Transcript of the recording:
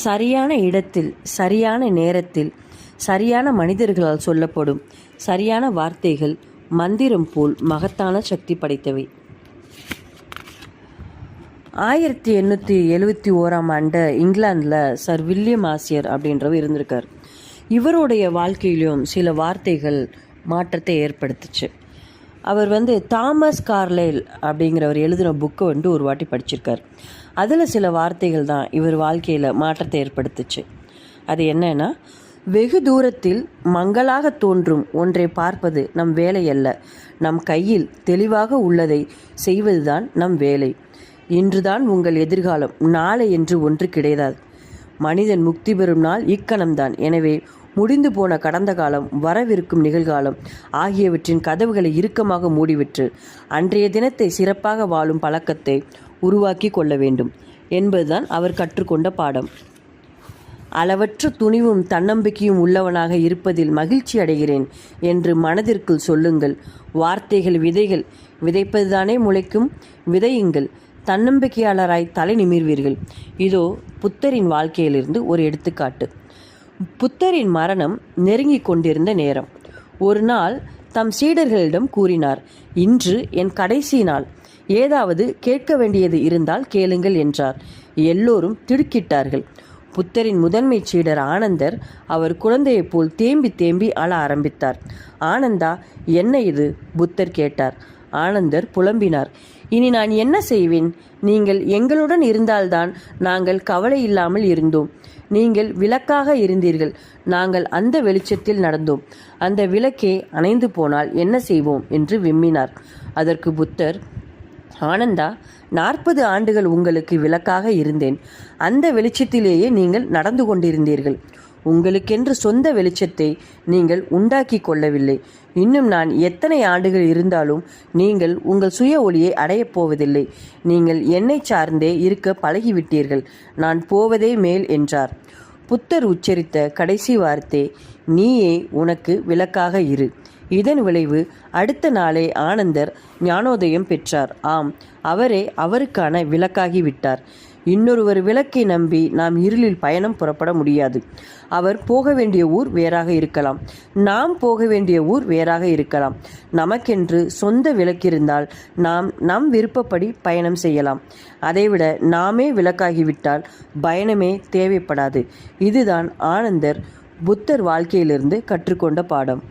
சரியான இடத்தில் சரியான நேரத்தில் சரியான மனிதர்களால் சொல்லப்படும் சரியான வார்த்தைகள் மந்திரம் போல் மகத்தான சக்தி படைத்தவை. 1871 இங்கிலாந்தில் சர் வில்லியம் ஆசியர் அப்படின்றவர் இருந்திருக்கார். இவருடைய வாழ்க்கையிலும் சில வார்த்தைகள் மாற்றத்தை ஏற்படுத்துச்சு. அவர் தாமஸ் கார்லைல் அப்படிங்கிறவர் எழுதின புக்கை ஒரு வாட்டி படிச்சிருக்கார். அதில் சில வார்த்தைகள் தான் இவர் வாழ்க்கையில் மாற்றத்தை ஏற்படுத்துச்சு. அது என்னன்னா, வெகு தூரத்தில் மங்களாக தோன்றும் ஒன்றை பார்ப்பது நம் வேலை அல்ல, நம் கையில் தெளிவாக உள்ளதை செய்வதுதான் நம் வேலை. இன்றுதான் உங்கள் எதிர்காலம், நாளை என்று ஒன்று கிடையாது. மனிதன் முக்தி பெறும் நாள் இக்கணம்தான். எனவே முடிந்து போன கடந்த காலம், வரவிருக்கும் நிகழ்காலம் ஆகியவற்றின் கதவுகளை இறுக்கமாக மூடிவிட்டு அன்றைய தினத்தை சிறப்பாக வாழும் பழக்கத்தை உருவாக்கி கொள்ள வேண்டும் என்பதுதான் அவர் கற்றுக்கொண்ட பாடம். அளவற்ற துணிவும் தன்னம்பிக்கையும் உள்ளவனாக இருப்பதில் மகிழ்ச்சி அடைகிறேன் என்று மனதிற்குள் சொல்லுங்கள். வார்த்தைகள் விதைகள், விதைப்பதுதானே முளைக்கும். விதையுங்கள், தன்னம்பிக்கையாளராய் தலை நிமிர்வீர்கள். இதோ புத்தரின் வாழ்க்கையிலிருந்து ஒரு எடுத்துக்காட்டு. புத்தரின் மரணம் நெருங்கி கொண்டிருந்த நேரம். ஒரு நாள் தம் சீடர்களிடம் கூறினார், இன்று என் கடைசி நாள், ஏதாவது கேட்க வேண்டியது இருந்தால் கேளுங்கள் என்றார். எல்லோரும் திடுக்கிட்டார்கள். புத்தரின் முதன்மை சீடர் ஆனந்தர் அவர் குழந்தையைப் போல் தேம்பி தேம்பி அழ ஆரம்பித்தார். ஆனந்தா, என்ன இது? புத்தர் கேட்டார். ஆனந்தர் புலம்பினார். இனி நான் என்ன செய்வேன்? நீங்கள் எங்களுடன் இருந்தால்தான் நாங்கள் கவலை இல்லாமல் இருந்தோம். நீங்கள் விளக்காக இருந்தீர்கள், நாங்கள் அந்த வெளிச்சத்தில் நடந்தோம். அந்த விளக்கே அணைந்து போனால் என்ன செய்வோம் என்று விம்மினார். அதற்கு புத்தர், ஆனந்தா, 40 ஆண்டுகள் உங்களுக்கு விளக்காக இருந்தேன். அந்த வெளிச்சத்திலேயே நீங்கள் நடந்து கொண்டிருந்தீர்கள். உங்களுக்கென்று சொந்த வெளிச்சத்தை நீங்கள் உண்டாக்கி கொள்ளவில்லை. இன்னும் நான் எத்தனை ஆண்டுகள் இருந்தாலும் நீங்கள் உங்கள் சுய ஒளியை அடையப் போவதில்லை. நீங்கள் என்னை சார்ந்தே இருக்க பழகிவிட்டீர்கள். நான் போவதே மேல் என்றார். புத்தர் உச்சரித்த கடைசி வார்த்தை, நீயே உனக்கு விளக்காக இரு. இதன் விளைவு அடுத்த நாளே ஆனந்தர் ஞானோதயம் பெற்றார். ஆம், அவரே அவருக்கான விளக்காகிவிட்டார். இன்னொருவர் விளக்கை நம்பி நாம் இருளில் பயணம் புறப்பட முடியாது. அவர் போக வேண்டிய ஊர் வேறாக இருக்கலாம், நாம் போக வேண்டிய ஊர் வேறாக இருக்கலாம். நமக்கென்று சொந்த விளக்கிருந்தால் நாம் நம் விருப்பப்படி பயணம் செய்யலாம். அதைவிட நாமே விளக்காகிவிட்டால் பயணமே தேவைப்படாது. இதுதான் ஆனந்தர் புத்தர் வாழ்க்கையிலிருந்து கற்றுக்கொண்ட பாடம்.